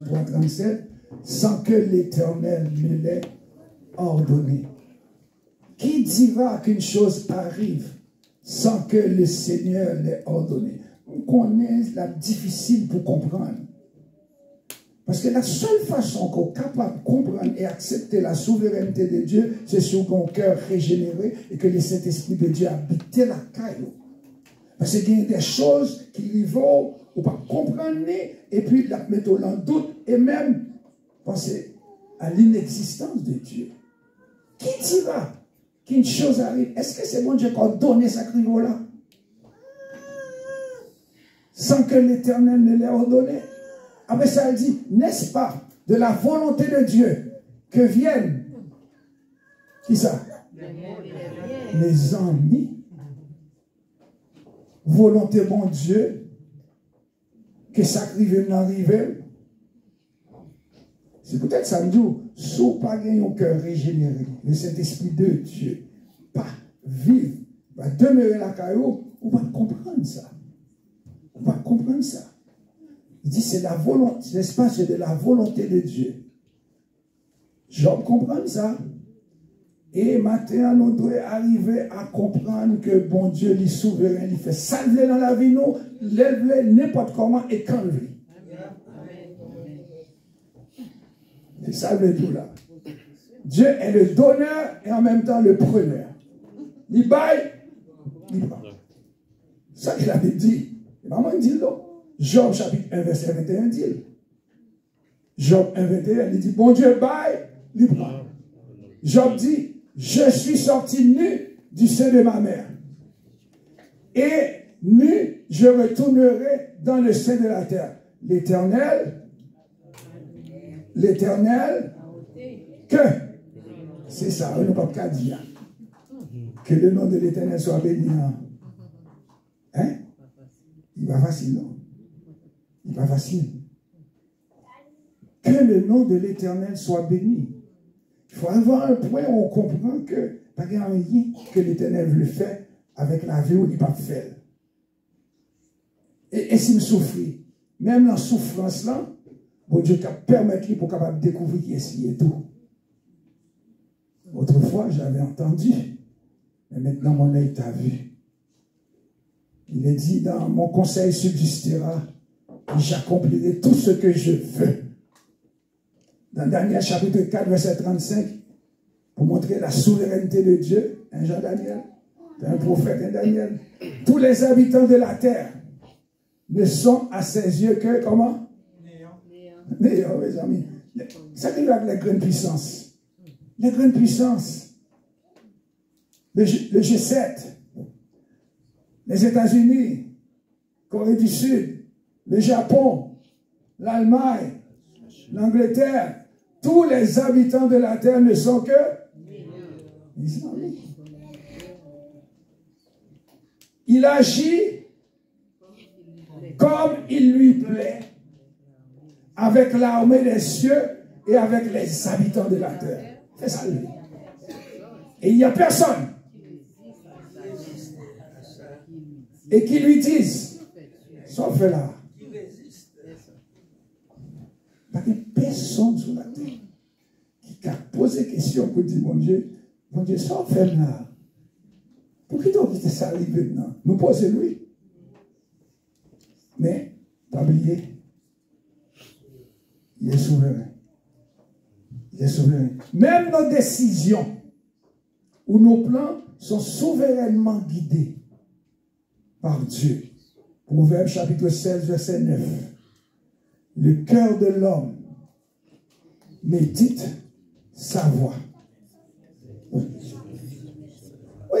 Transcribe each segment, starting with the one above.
3:37, sans que l'Éternel ne l'ait ordonné. Qui dira qu'une chose arrive sans que le Seigneur l'ait ordonné? On connaît la difficile pour comprendre. Parce que la seule façon qu'on est capable de comprendre et accepter la souveraineté de Dieu, c'est sur mon cœur régénéré et que le Saint-Esprit de Dieu habite la caillou. Parce qu'il y a des choses qui vont ou pas comprendre et puis la mettre en doute et même penser à l'inexistence de Dieu. Qui dira qu'une chose arrive? Est-ce que c'est bon Dieu qui a donné ce niveau-là? Sans que l'Éternel ne l'ait ordonné. Après ça, elle dit, n'est-ce pas de la volonté de Dieu que viennent, qui ça? Les ennemis. Volonté bon Dieu, que ça arrive n'arrive. C'est peut-être ça me dit, si vous pas gagné un cœur régénéré, le Saint-Esprit de Dieu, pas vivre, va demeurer la caillou, on va comprendre ça. On va comprendre ça. Il dit, c'est la volonté, n'est-ce pas, c'est de la volonté de Dieu. Job comprend ça. Et maintenant, nous devons arriver à comprendre que bon Dieu, il est souverain, il fait salver dans la vie, nous, l'élever n'importe comment et quand lui. C'est ça le tout là. Dieu est le donneur et en même temps le preneur. Il baille, il prend. Ça qu'il avait dit. Maman dit là. Job chapitre 1, verset 21 dit. Job 1, 21, il dit, bon Dieu baille, il prend. Job dit, je suis sorti nu du sein de ma mère. Et nu, je retournerai dans le sein de la terre. L'Éternel, que, c'est ça, on n'a pas qu'à dire. Que le nom de l'Éternel soit béni. Hein? Il va facile, non? Il va facile. Que le nom de l'Éternel soit béni. Il faut avoir un point où on comprend que pas rien que l'Éternel veut faire avec la vie où il ne peut pas faire. Et s'il me souffre, même la souffrance là, bon Dieu permet pour capable de découvrir qui est et tout. Autrefois, j'avais entendu, mais maintenant mon œil t'a vu. Il est dit dans mon conseil subsistera, j'accomplirai tout ce que je veux. Dans Daniel chapitre 4, verset 35, pour montrer la souveraineté de Dieu, un Jean Daniel, un prophète, un Daniel, tous les habitants de la terre ne sont à ses yeux que, comment? Néant, mes amis. Ça arrive avec les grandes puissances. Les grandes puissances. Le G7, les États-Unis, Corée du Sud, le Japon, l'Allemagne, l'Angleterre, tous les habitants de la terre ne sont que les ennemis. Il agit comme il lui plaît avec l'armée des cieux et avec les habitants de la terre. C'est ça lui. Et il n'y a personne et qui lui dise, sauf là. Parce que personne sur la terre qui a posé question pour dire, mon Dieu, ça fait là. Pour qui donc ça arrive maintenant? Nous posons lui. Mais, pas oublier, il est souverain. Il est souverain. Même nos décisions ou nos plans sont souverainement guidés par Dieu. Proverbe chapitre 16, verset 9. Le cœur de l'homme médite sa voix. Oui,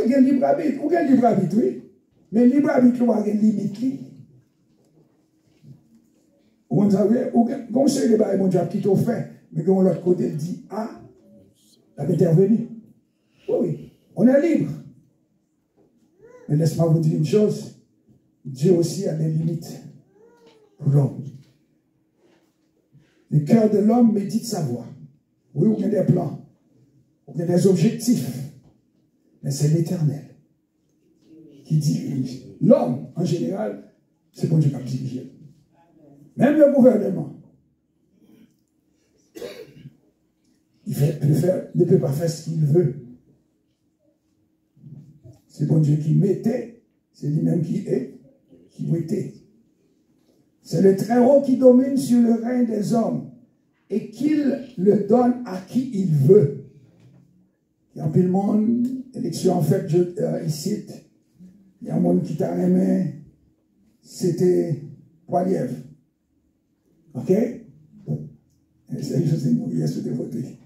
il y a un libre arbitre. Il y a un libre arbitre, oui. Mais le libre arbitre, il y a une limite. Vous savez, quand c'est le bail, mon Dieu, qui t'a fait, mais quand l'autre côté dit, ah, il a intervenu. Oui, oui, on est libre. Mais laisse-moi vous dire une chose, Dieu aussi a des limites pour l'homme. Le cœur de l'homme médite sa voix. Oui, on a des plans, on a des objectifs, mais c'est l'Éternel qui dirige. L'homme, en général, c'est bon Dieu qui dirige. Même le gouvernement. ne peut pas faire ce qu'il veut. C'est bon Dieu qui mettait, c'est lui-même qui est, qui était. C'est le Très-Haut qui domine sur le règne des hommes et qu'il le donne à qui il veut. Il y a un peu de monde, élection en fait, ici, il y a un monde qui t'a aimé, c'était Poilièvre. Ok? C'est José Mouillé sur des votés.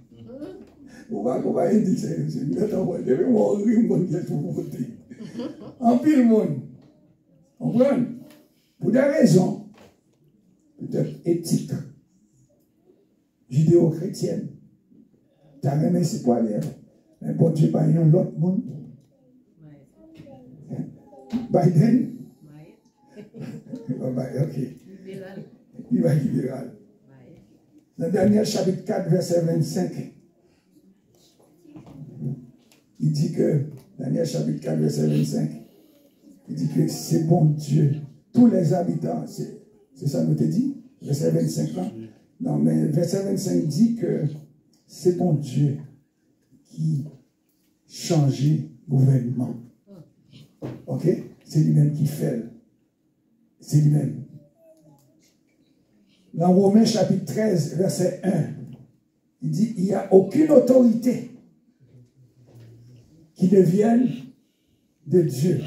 On va dire, c'est mieux d'avoir des monde qui est pour voter. En pile monde. On comprend? Pour des raisons, peut-être éthiques, judéo-chrétiennes. T'as aimé c'est Poilièvre. Mais bon Dieu, il y a un autre monde. Biden. Ok. Il va libéral. Dans Daniel chapitre 4, verset 25, il dit que, Daniel chapitre 4, verset 25, il dit que c'est bon Dieu. Tous les habitants, c'est ça nous te dit? Verset 25 là? Non, mais verset 25 dit que c'est bon Dieu qui changeait le gouvernement. Ok? C'est lui-même qui fait. C'est lui-même. Dans Romains chapitre 13, verset 1, il dit, il n'y a aucune autorité qui ne vienne de Dieu.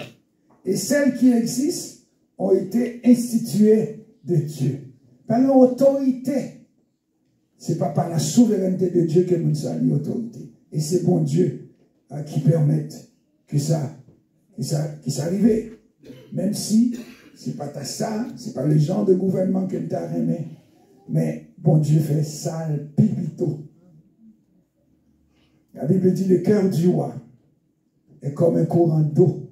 Et celles qui existent ont été instituées de Dieu. Par l'autorité, ce n'est pas par la souveraineté de Dieu que nous sommes l'autorité. Et c'est bon Dieu qui permet que ça arrive. Même si ce n'est pas ta ça, ce n'est pas le genre de gouvernement que tu as aimé. Mais bon Dieu fait ça, le pipito. La Bible dit, le cœur du roi est comme un courant d'eau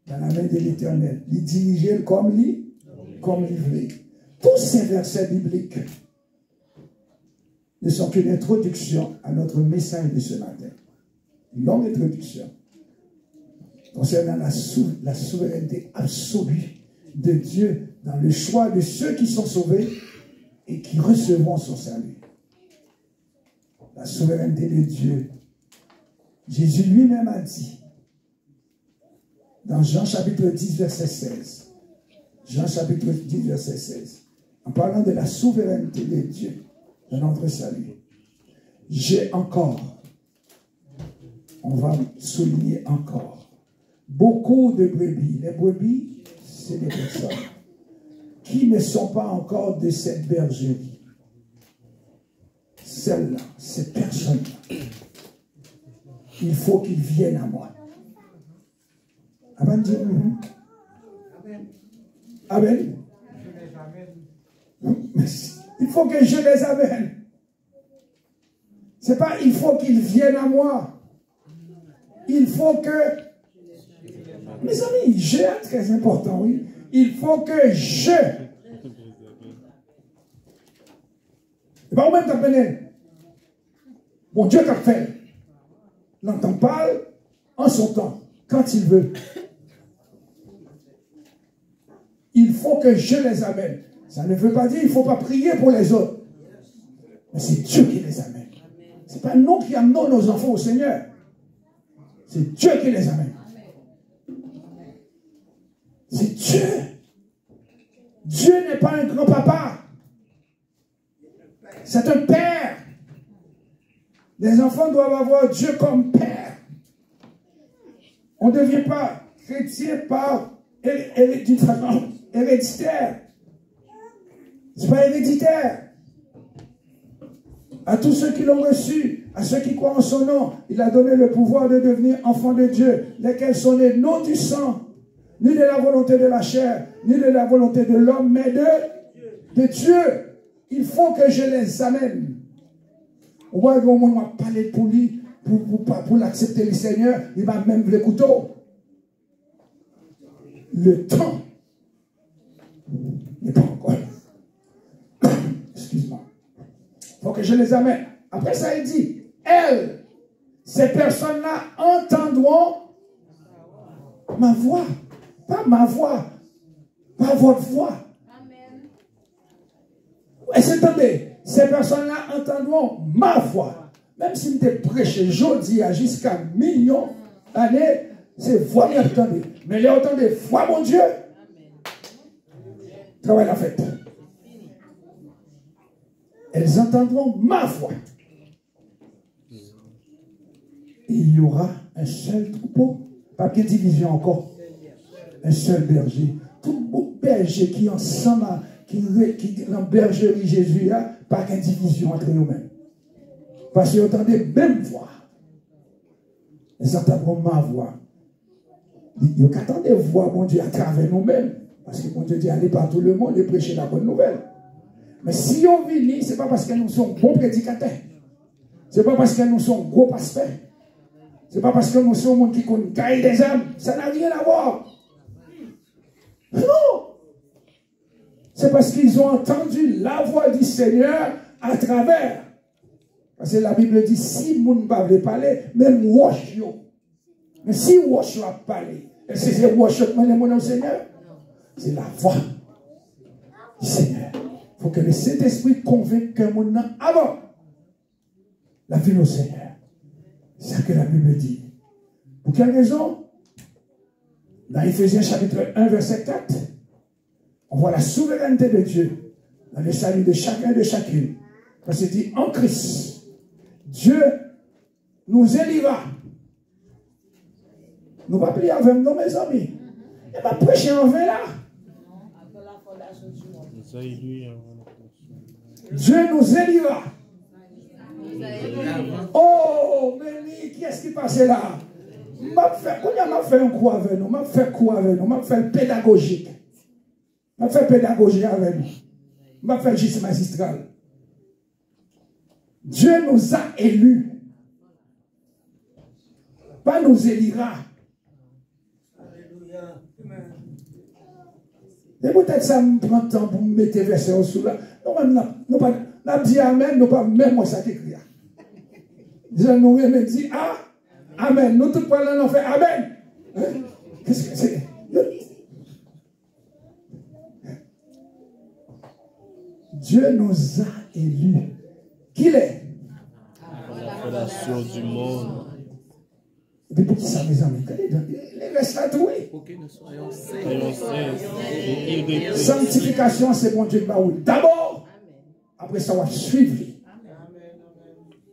dans la main de l'Éternel. Il dirige comme lui veut. Tous ces versets bibliques ne sont qu'une introduction à notre message de ce matin. Une longue introduction concernant la souveraineté absolue de Dieu dans le choix de ceux qui sont sauvés et qui recevront son salut. La souveraineté de Dieu. Jésus lui-même a dit, dans Jean chapitre 10, verset 16, Jean chapitre 10, verset 16, en parlant de la souveraineté de Dieu dans notre salut, j'ai encore, on va souligner encore, beaucoup de brebis. Les brebis, c'est des personnes qui ne sont pas encore de cette bergerie. Celles-là, ces personnes-là, il faut qu'ils viennent à moi. Amen. Amen. Il faut que je les amène. C'est pas il faut qu'ils viennent à moi. Il faut que... Mes amis, je est très important, oui. Il faut que je... Et pas même t'appeler. Bon Dieu t'a fait. L'entend parle en son temps, quand il veut. Il faut que je les amène. Ça ne veut pas dire qu'il ne faut pas prier pour les autres. Mais c'est Dieu qui les amène. Ce n'est pas nous qui amenons nos enfants au Seigneur. C'est Dieu qui les amène. C'est Dieu. Dieu n'est pas un grand-papa. C'est un père. Les enfants doivent avoir Dieu comme père. On ne devient pas chrétien par héréditaire. Ce n'est pas héréditaire. À tous ceux qui l'ont reçu, à ceux qui croient en son nom, il a donné le pouvoir de devenir enfants de Dieu, lesquels sont nés non du sang, ni de la volonté de la chair, ni de la volonté de l'homme, mais de Dieu. Il faut que je les amène. On voit qu'on m'a parlé pour lui, pour l'accepter le Seigneur, il m'a même le couteau. Le temps n'est pas encore là. Excuse-moi. Il faut que je les amène. Après ça, il dit, elles, ces personnes-là entendront ma voix. Pas ma voix. Pas votre voix. Amen. Est-ce que vous entendez? Ces personnes-là entendront ma voix. Même si je te prêche aujourd'hui jusqu'à millions d'années, c'est voix bien entendue. Mais les entendez, foi mon Dieu. Travail la fête. Elles entendront ma voix. Et il y aura un seul troupeau. Pas de division encore. Un seul berger. Tout beau berger qui ensemble, qui dans bergerie Jésus, pas de division entre eux-mêmes. Parce qu'ils entendent même voix. Ils entendront ma voix. Ils attendent des voix, mon Dieu, à travers nous-mêmes. Parce que mon Dieu dit, allez par tout le monde et prêcher la bonne nouvelle. Mais si on vit, ce n'est pas parce que nous sommes bons prédicateurs. Ce n'est pas parce que nous sommes gros pasteurs. Ce n'est pas parce que nous sommes qui connaissent des âmes. Ça n'a rien à voir. Non. C'est parce qu'ils ont entendu la voix du Seigneur à travers. Parce que la Bible dit, si vous ne pouvez pas parler, même wash. Mais si wash va parler, est-ce que c'est wash que mon Seigneur? C'est la voix du Seigneur. Il faut que le Saint-Esprit convainque que mon nom avant la vie au Seigneur. C'est ça que la Bible dit. Pour quelle raison? Dans Éphésiens chapitre 1, verset 4, on voit la souveraineté de Dieu dans le salut de chacun et de chacune. Parce qu'il dit, en Christ, Dieu nous élira. Nous ne pas prier avec nous, mes amis. Il va prêcher en vain là. Dieu nous élira. Oh, mais qui est-ce qui passait là? M'a fait un coup avec nous, m'a fait quoi avec nous, m'a fait pédagogique. M'a fait pédagogie avec nous. M'a fait juste magistral. Dieu nous a élus. Pas nous élira. Et peut-être ça me prend le temps pour me mettre verset au sous là. Nous pas dit amen, nous pas même moi ça qui écrit. Nous même dit ah, amen. Nous tous parlons, on fait amen. Hein? Qu'est-ce que c'est? Dieu nous a élus. Qui est? La fondation du monde. Et puis pour qui ça, mes amis? Les restes là, tout, oui. Pour que nous soyons saints. Sanctification, c'est bon Dieu. D'abord, après ça, on va suivre.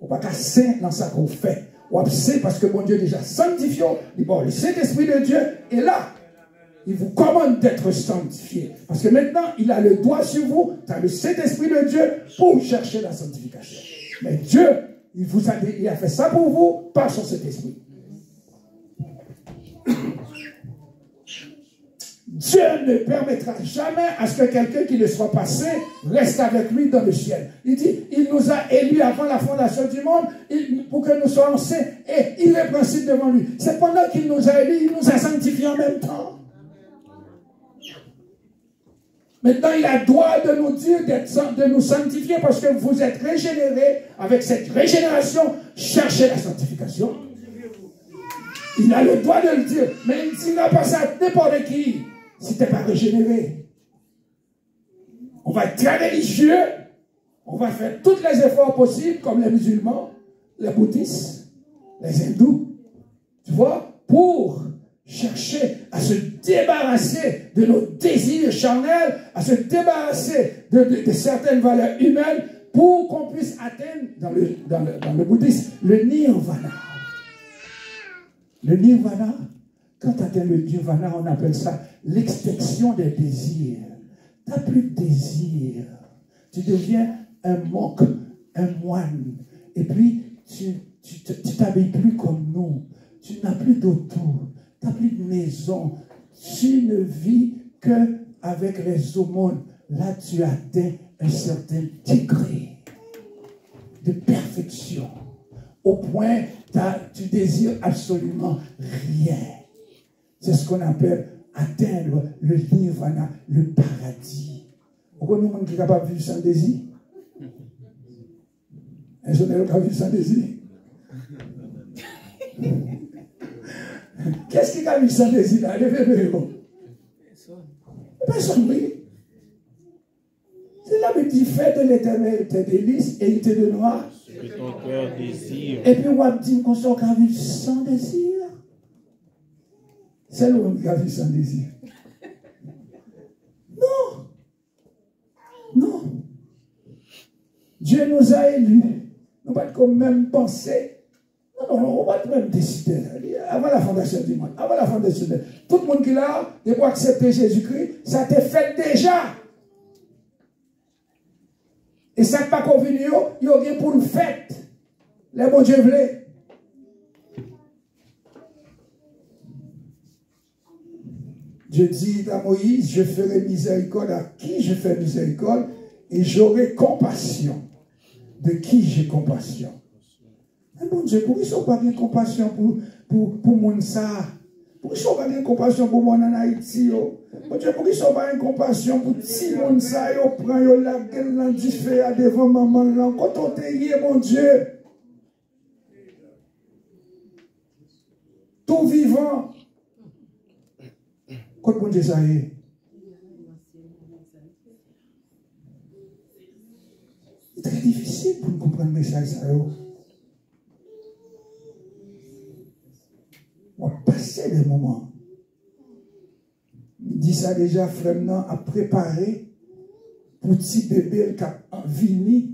On va pas saint dans ça qu'on fait. On va saint parce que bon Dieu déjà sanctifié. Bon, le Saint-Esprit de Dieu est là. Il vous commande d'être sanctifié. Parce que maintenant, il a le doigt sur vous, dans le Saint-Esprit de Dieu, pour chercher la sanctification. Mais Dieu, il a fait ça pour vous, par son Saint-Esprit. Dieu ne permettra jamais à ce que quelqu'un qui ne soit pas saint reste avec lui dans le ciel. Il dit, il nous a élus avant la fondation du monde pour que nous soyons saints et irrépréhensibles devant lui. C'est pendant qu'il nous a élus, il nous a sanctifiés en même temps. Maintenant, il a le droit de nous dire, de nous sanctifier parce que vous êtes régénérés. Avec cette régénération, cherchez la sanctification. Il a le droit de le dire, mais il ne dira pas ça à n'importe qui si tu n'es pas régénéré. On va être très religieux, on va faire tous les efforts possibles, comme les musulmans, les bouddhistes, les hindous, tu vois, pour chercher à se débarrasser de nos désirs charnels, à se débarrasser de certaines valeurs humaines pour qu'on puisse atteindre, dans le bouddhisme, le nirvana. Le nirvana, quand tu atteins le nirvana, on appelle ça l'extinction des désirs. Tu n'as plus de désirs. Tu deviens un monk, un moine. Et puis, tu t'habilles plus comme nous. Tu n'as plus d'auto. Tu n'as plus de maison. Tu ne vis qu'avec les aumônes. Là, tu atteins un certain degré de perfection. Au point, tu désires absolument rien. C'est ce qu'on appelle atteindre le nirvana, le paradis. Pourquoi nous, on est capable de vivre sans désir? Un jour, on est capable de vivre sans désir. Qu'est-ce qui a vivre sans désir là? Personne, oui. C'est là que tu fais de l'éternel tes délices et il te donnera que ton cœur désire. Et puis, on va dire qu'on sort qu'à vivre sans désir. C'est l'homme qui a vivre sans désir. Non. Non. Dieu nous a élus. Nous ne pouvons pas même penser. Non, non, on ne va pas même décider. Avant la fondation du monde. Avant la fondation du monde. Tout le monde qui l'a, pour accepter Jésus-Christ, ça a été fait déjà. Et ça n'est pas convenu, il y a rien pour le fait. Les bons Dieu voulaient. Dieu dit à Moïse, je ferai miséricorde à qui je fais miséricorde et j'aurai compassion. De qui j'ai compassion? Mais bon Dieu, pourquoi ils ne sont pas bien compassion pour mon ça? Pourquoi ils ne sont pas bien compassion pour mon en Haïti? Bon Dieu, pourquoi ils ne sont pas bien compassion pour petit monde ça? Ils prennent la gueule du feu devant maman là. Quand on te y est, mon Dieu. Tout vivant. Quand mon Dieu ça y est. C'est très difficile pour comprendre le message ça. On va passer des moments. Il dit ça déjà, frère, à préparer pour petit bébé qui a vini.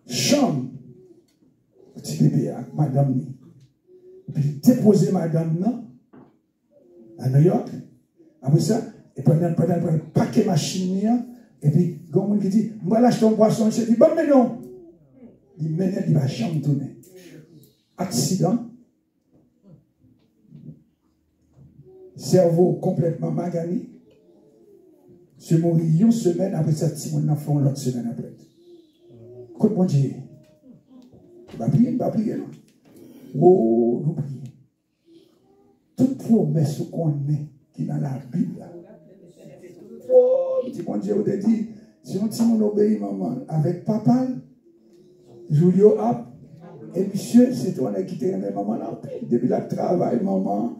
Chambre. Petit bébé avec madame. Puis déposer madame là, à New York. Après ça, et pendant le paquet machine, et puis, il y a un qui dit, je vais l'acheter un poisson. Je dis, bon, mais non. Il mène, il va jamais tourner. Accident. Cerveau complètement magané. Se mourir une semaine après ça, si on a fait l'autre semaine après. Quand bon Dieu, il va prier, non? Oh, nous prions. Toute promesse qu'on est, qui est dans la Bible, oh, petit bon Dieu, on dit, si on dit, obéit maman, avec papa, Julio a, et monsieur, c'est toi qui t'es aimé maman là, depuis le travail, maman,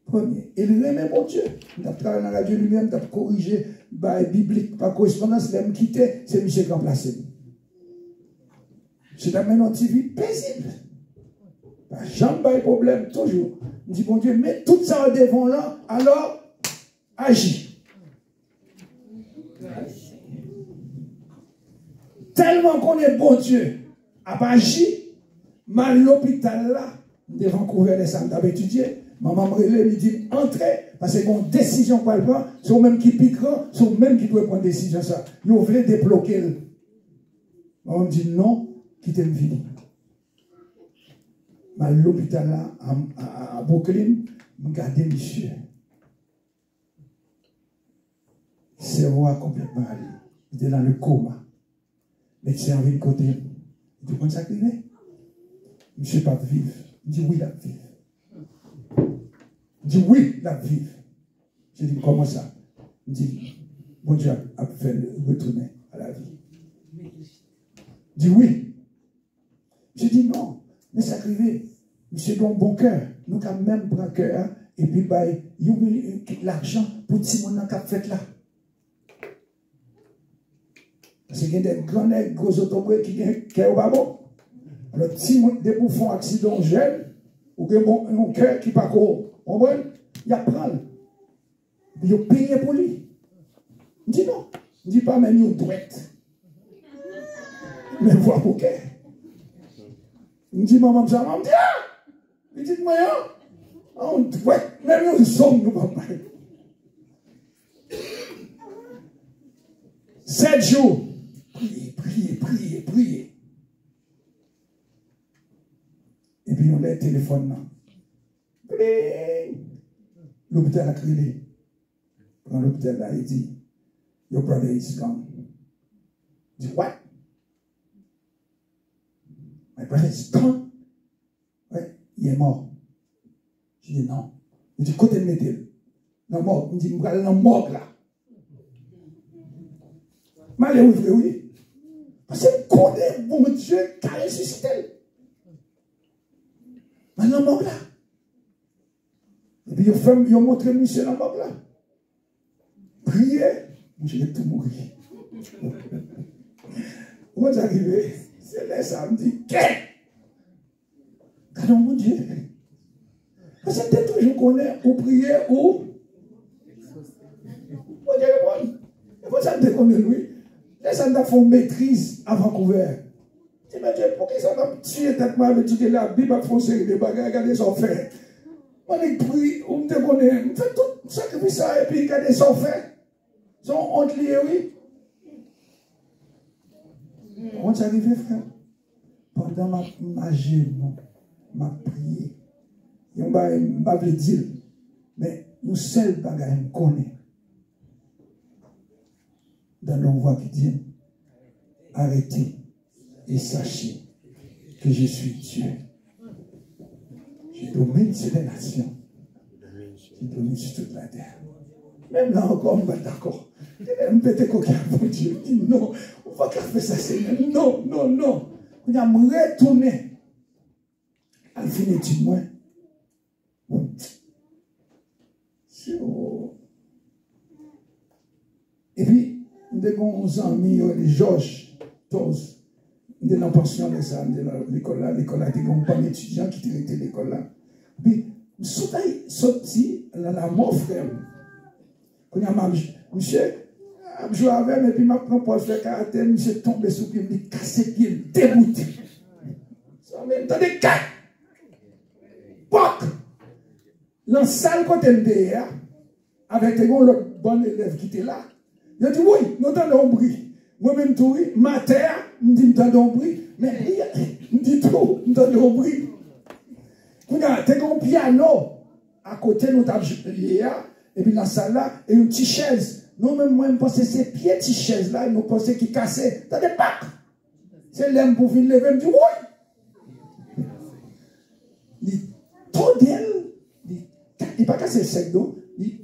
premier. Il aimait mon Dieu. Il a travaillé dans la radio lui-même, il a corrigé, biblique, par correspondance, il a quitté, c'est monsieur qui a remplacé. C'est un vie paisible. Jamais pas de problème, toujours. Il dit, bon Dieu, mets tout ça devant là, alors, agis. Tellement qu'on est bon Dieu, a pas agi, mal l'hôpital là, devant couvert les salles d'étudier, maman me dit, entrez, parce que bon, décision qu'on prend, c'est eux même qui piqueront, c'est eux même qui doivent prendre décision ça. Ils veulent débloquer. On dit non, quittez le vide. Mal l'hôpital là, à Brooklyn, regardez monsieur. C'est roi complètement allé. Il était dans le coma. Médecin vient de côté. Il dit, comment ça arrive? Monsieur pas vivre. Il dit, oui, la vive. Il dit, oui, la vive. J'ai dit, comment ça? Il dit, bon Dieu a fait retourner à la vie. Il dit, oui. J'ai dit, non, mais ça arrive. Monsieur don bon cœur. Nous quand même prendre cœur. Et puis, il y a l'argent pour tout le monde qui a fait là. Parce qu'il y a des gros automobiles qui ont pas bon. Alors, si des bouffons accident jeune, ou un cœur qui pas court, il apprend. Il a payé pour lui. Il dit non. Il dit pas, mais il doit. Mais voilà pour quel. Il dit, maman, ça m'a dit, ah! Il dit, moi, on doit, même nous sommes, nous, papa. 7 jours. Priez. Et puis on a le téléphone là. L'hôpital a crié. Dans l'hôpital là, il dit, your brother is gone. Il dit, what? My brother is gone? Ouais, il est mort. Je dis non. Il dit, côté de métal. Non, mort. Il dit, je vais aller dans le morgue là. Mais oui. Parce que je connais mon Dieu qui a ressuscité. Maintenant, mort là. Et puis, ils ont montré monsieur dans le mort là. Priez. Je vais tout mourir. Moi, j'arrivais, c'est là, ça me dit, qu'est-ce? Gardons mon Dieu. Parce que tu toujours connais ou prier ou. Moi, je réponds. Il faut ça te connaître, lui. Laisse ça faire maîtrise à Vancouver. Tu me dis, pour qui ça va tuer tête mal, tu dis la Bible a foncé des bagages, regardez son fait. Moi, je prie, on me connaît, on fait tout sacrifice et puis regardez son fait. Son honte lié, oui. On s'est arrivé, frère. Pendant ma jeûne, ma prière, et on va le dire, mais nous seuls bagages nous connaissons. Dans l'envoi qui dit, arrêtez et sachez que je suis Dieu. Je domine sur les nations. Je domine sur toute la terre. Même là encore, on va d'accord. Je vais péter coquin pour Dieu. Je dis non, on va pas faire ça, Seigneur. Non, non, non. On va me retourner. À la fin du mois. Et puis, nous avons 11 amis, les Georges, tous, nous avons pension de ça, de l'école là, nous avons pas d'étudiants qui étaient à l'école là. Puis, nous sommes sortis, la mort frère. Quand il y a monsieur, je joue avec, et puis je prends pour faire caractère, monsieur tombe sous pied, il me casse les pieds, dégoûté. Ça me dit, t'as des quatre. Poc! Dans la salle côté de avec l'autre bon élève qui était là. Il a dit, oui, nous t'en bruit. Moi-même, tout, oui, ma terre, nous dit, nous t'en bruit. Mais, nous dit tout, nous t'en bruit. Quand il y a un piano à côté, nous t'en et puis dans la salle là, et une petite chaise. Nous-mêmes, moi, je pense que ces pieds, petite chaise là, nous pensons qu'ils cassaient. T'as des packs. C'est l'homme pour venir lever, il me dit, oui. Il trop d'elle, il n'est pas cassé le sec d'eau, il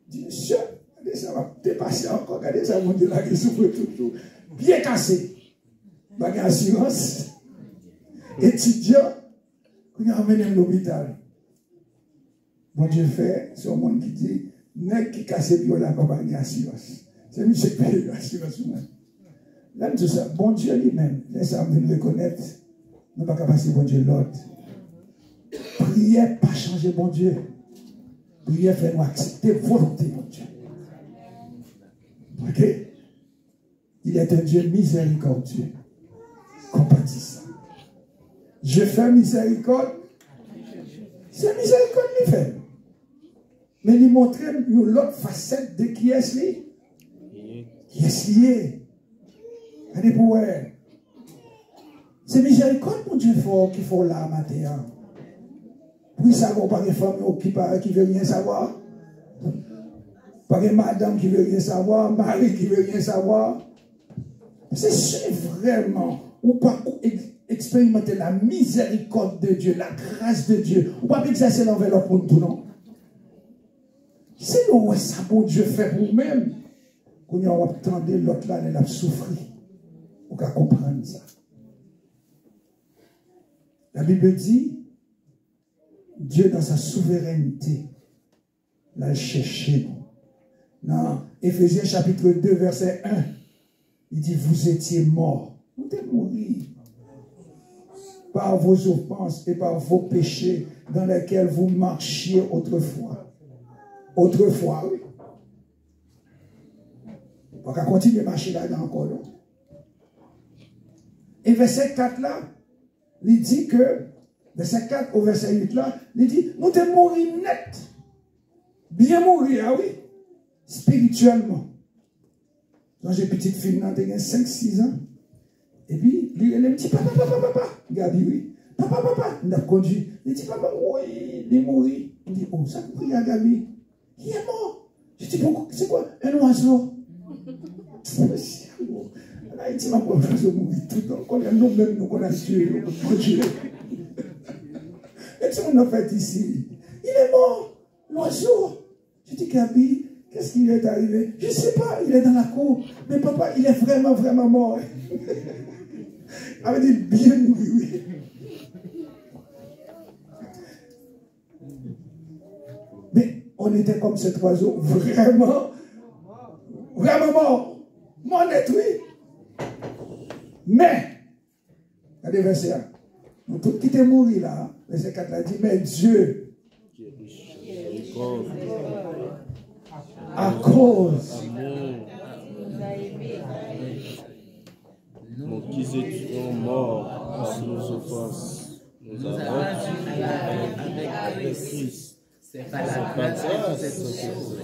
dit, monsieur, regardez ça va dépasser encore, regardez ça, mon Dieu, là, qui souffre toujours. Bien cassé. Bagage assurance. Étudiant, qu'on a emmené à l'hôpital. Bon Dieu fait, c'est un monde qui dit, nèg qui casse le bio là, pas bagage assurance. C'est monsieur qui paye l'assurance. Là, tout ça, bon Dieu lui-même, laisse ça me reconnaître, nous ne pouvons pas passer bon Dieu l'autre. Prière, pas changer bon Dieu. Prière, fait nous accepter volonté, mon Dieu. Ok? Il est un Dieu miséricordieux, compatissant. Je fais miséricorde. C'est miséricorde qu'il fait. Mais il montre l'autre facette de qui est-ce lié. Qui est-ce lié. Allez pour elle. C'est miséricorde, mon Dieu, qu'il faut là, matin. Puis ça va pas des femmes qui ne veulent rien savoir. Pas des madame qui ne veut rien savoir, mari qui ne veut rien savoir. C'est vraiment, ou pas expérimenter la miséricorde de Dieu, la grâce de Dieu, ou pas exercer l'enveloppe pour tout, non? C'est le ça bon Dieu fait pour vous-même. Quand on a entendu l'autre là, elle a souffert. Vous pouvez comprendre ça. La Bible dit, Dieu dans sa souveraineté l'a cherché. Dans Éphésiens chapitre 2, verset 1, il dit, vous étiez morts. Vous êtes morts par vos offenses et par vos péchés dans lesquels vous marchiez autrefois. Autrefois, oui. On va continuer à marcher là-dedans encore. Non? Et verset 4 là, il dit que, verset 4 au verset 8 là, il dit, nous t'es morts net. Bien mourir, ah oui, spirituellement. Quand j'ai petite fille, elle a 5-6 ans. Et puis, elle me dit, papa, Gabi, oui. Papa, il a conduit. Il dit, papa, oui, il est mort. Il dit, oh, ça me prie à Gabi. Il est mort. Je dis, c'est quoi? Un oiseau. Là, il dit, ma pauvre oiseau mourir tout le temps. Nous-mêmes, nous connaissons Dieu. Et ce qu'on a fait ici, il est mort, l'oiseau. Je dis, Gabi, qu'est-ce qui lui est arrivé? Je ne sais pas, il est dans la cour. Mais papa, il est vraiment mort. Il avait dit, bien mourir, oui. Mais on était comme cet oiseau, vraiment mort. Mort net, oui. Mais, regardez verset 1. Nous tous qui étaient morts là, verset 4 a dit, mais Dieu, à cause nous qui étions morts par nos offenses, nous avons avec Christ. C'est par grâce cette sanctification.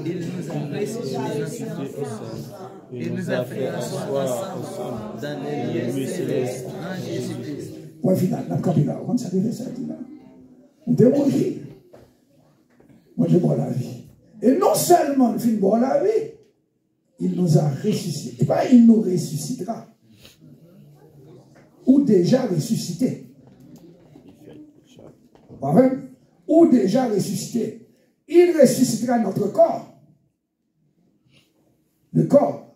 Il nous a ressuscités ensemble. Il nous a fait asseoir ensemble dans les lieux célestes en Jésus-Christ. Point final, la capitale, quand ça devait ça dit là. On démolit. Moi, je bois la vie. Et non seulement il finit boire la vie, il nous a ressuscités. Et pas il nous ressuscitera. Ou déjà ressuscité. Pas vrai? Ou déjà ressuscité. Il ressuscitera notre corps. Le corps.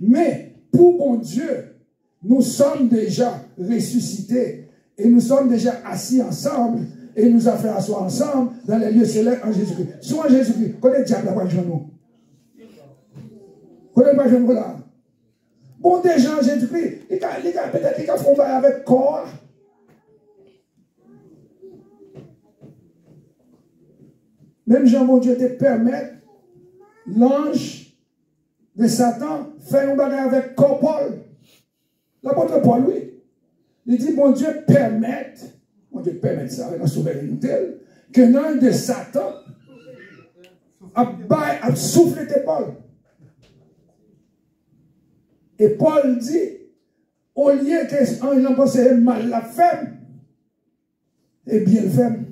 Mais pour bon Dieu, nous sommes déjà ressuscités et nous sommes déjà assis ensemble et il nous a fait asseoir ensemble dans les lieux célestes en Jésus-Christ. Soit en Jésus-Christ, connaît le diable là-bas, nous. Connaît pas nous là. Bon, déjà en Jésus-Christ, peut-être qu'ils font bail avec corps. Même Jean, mon Dieu, te permet, l'ange de Satan fait un bagage avec corps Paul. L'apôtre Paul, oui. Il dit, mon Dieu permet ça avec la souveraineté, que l'ange de Satan a soufflé tes Paul. Et Paul dit, au lieu que l'ange n'a pas mal la femme, et bien le femme.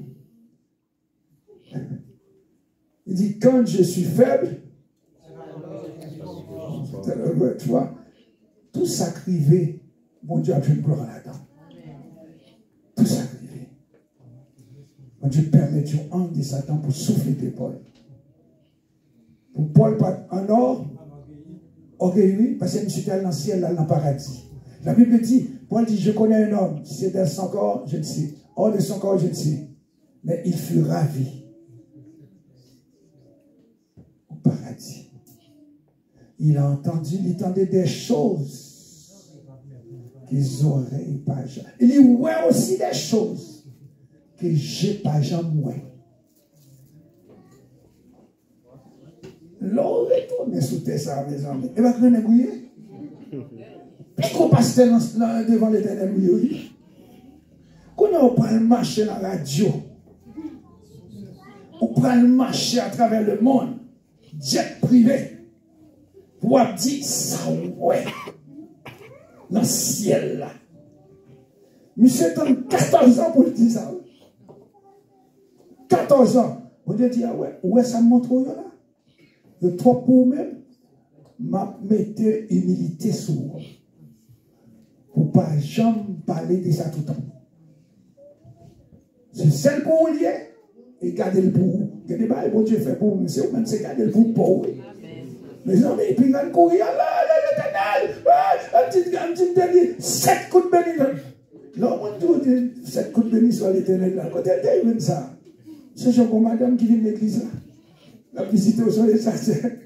Il dit, quand je suis faible, tu vois, tout sacrivé, mon Dieu a fait une gloire là-dedans. Tout sacrivé. Mon Dieu permet du ange de Satan pour souffler tes Paul. Pour Paul, en or, orgueilleux, parce que je suis allé dans le ciel, là, dans le paradis. La Bible dit, Paul dit, je connais un homme, si c'est dans son corps, je ne sais. Hors de son corps, je ne sais. Mais il fut ravi. Paradis. Il a entendu, il entendait des choses qu'ils auraient pas jamais. Il dit, ouais aussi des choses que j'ai pas jamais. L'on retourne sous tes ça, mes amis. Et va qu'on est bouillé. Puis qu'on passe devant l'éternel bouillé. Qu'on a pas le marché dans la radio. On prend le marché à travers le monde. Jet privé, pour dire ça, ouais, dans le ciel là. Monsieur a 14 ans pour le dire ça. 14 ans. Vous dites, ah ouais, ça me montre là. Le trop pour même, m'a mettez humilité sur vous. Pour ne pas jamais parler de ça tout le temps. C'est celle pour vous lier. Et gardez le pour vous. Gardez pas, bon Dieu fait pour vous, c'est vous-même, c'est garder le pour vous. Mes amis, puis ils vont courir, un petit dernier, 7 coups de béni. Non, moi, tout, 7 coups de béni sur l'éternel. Quand elle dit ça, c'est genre comme madame qui vient de l'église là. La visite sur les sacers.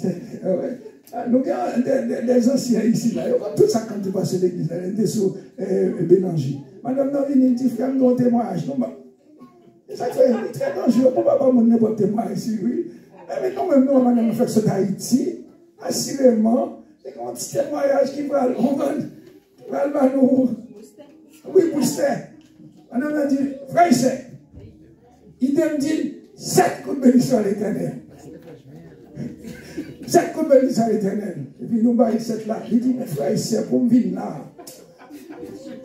Nous avons des anciens ici, là. Tout ça quand tu passes à l'église, là, ils sont Bélanger. Madame, non, il dit, frère, nous avons un témoignage. Ça fait très dangereux pour pas mon n'importe témoin ici, oui. Mais quand même, nous, on a fait ça d'Haïti, assurément, et quand un petit témoignage qui va nous. Oui, Bouster. On a dit, frère, il me dit 7 coups de bénédiction à l'éternel. 7 coups de bénédiction à l'éternel. Et puis nous, bah, il s'est là. Il dit, mais frère, c'est pour me venir là.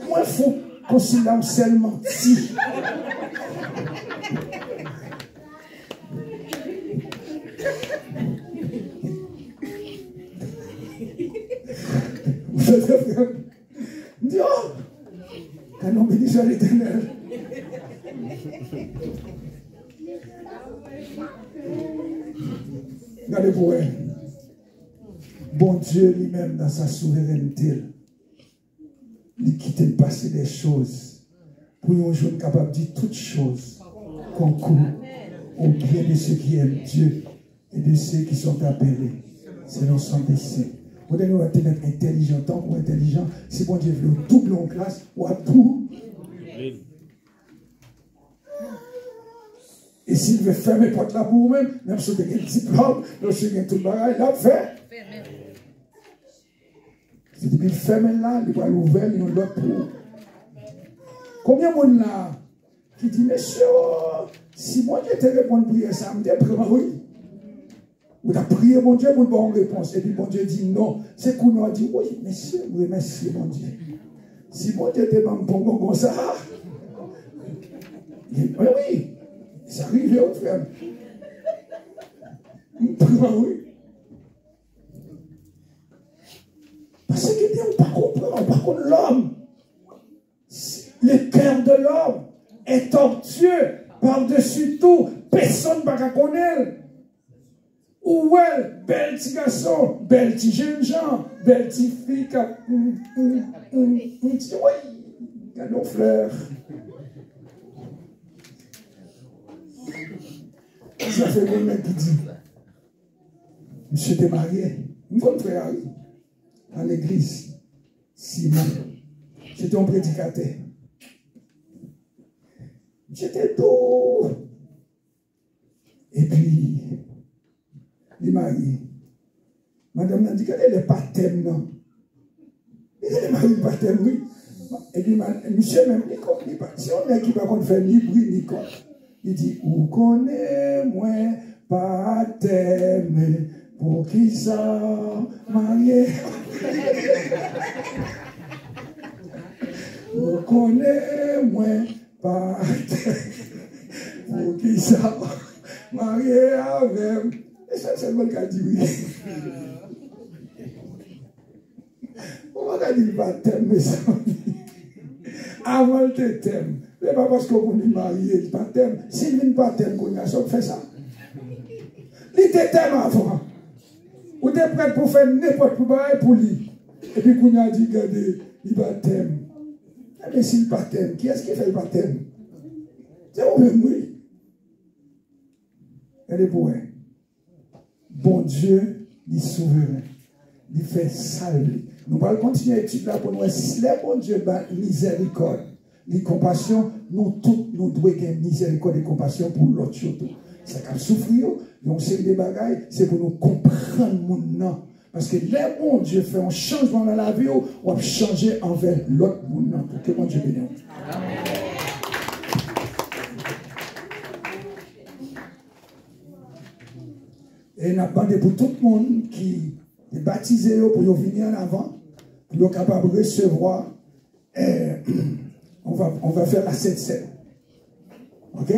Moi, il faut qu'on s'y lance seulement si. Vous faites frère. Il dit, oh, quand on bénit à l'éternel. Regardez pour elle. Bon Dieu lui-même, dans sa souveraineté, il quitte le passé des choses pour un jour capable de dire toutes choses concourent au bien de ceux qui aiment Dieu et de ceux qui sont appelés selon son dessein. Vous devez être intelligent, tant qu'on est intelligent, si bon Dieu veut double en classe, ou à tout. Et s'il veut fermer porte là pour vous-même, même si vous avez un diplôme, même si vous avez tout le bagage, il a fait. C'est depuis qu'il ferme là, il va l'ouvrir, il va pour. Combien de monde là qui dit, monsieur, si moi je te réponds à prière, ça me dit, oui. Ou tu as prié mon Dieu pour une réponse. Et puis mon Dieu dit non. C'est qu'on a dit oui, monsieur, oui, merci mon Dieu. Si mon Dieu te donne bon comme ça, oui, ça arrive au frère. Oui. Parce que Dieu ne comprend pas contre l'homme. Le cœur de l'homme est tortueux par-dessus tout. Personne ne va connaître. Ou elle, belle petit garçon, belle petit jeune gens, belle petite fille qui a oui, nos fleurs. Ça fait mon mec qui dit, monsieur t'es marié, une bonne frère à l'église, Simon, j'étais un prédicateur. J'étais tout. Et puis, il m'a dit, madame m'a dit qu'elle n'est pas thème, non. Il m'a dit pas thème, oui. Et puis, monsieur même, il pas. Si on est qui va faire ni bruit, ni quoi. Il dit, où connaît moi pas thème, pour qui ça marié. Où connaît moi pas thème, pour qui ça marié avec. Et ça, c'est le qui a dit oui. On va dire pas thème, mais ça. Avant le thème. Ce n'est pas parce qu'on est marié, il pas thème. S'il n'est pas thème, qu'on a fait ça. Il était thème avant. Ou tu es prêt pour faire n'importe quoi pour lui. Et puis qu'on a dit, regardez, il va thème. Mais s'il n'est pas thème, qui est-ce qui fait le baptême? C'est vous-même, oui. Elle est pour elle. Bon Dieu, il est souverain. Il fait salver. Nous allons continuer à étudier là pour nous. Si le bon Dieu a miséricorde, les compassion, nous tous, nous devons avoir miséricorde et compassion pour l'autre surtout. C'est qu'à souffrir, donc c'est des bagailles, c'est pour nous comprendre mon nom. Parce que le bon Dieu fait un changement dans la vie, on va changer envers l'autre monde. Pour que mon Dieu bénisse. Amen. Et nous avons demandé pour tout le monde qui est baptisé pour venir en avant, pour être capable de recevoir. On va faire la 7-7. OK?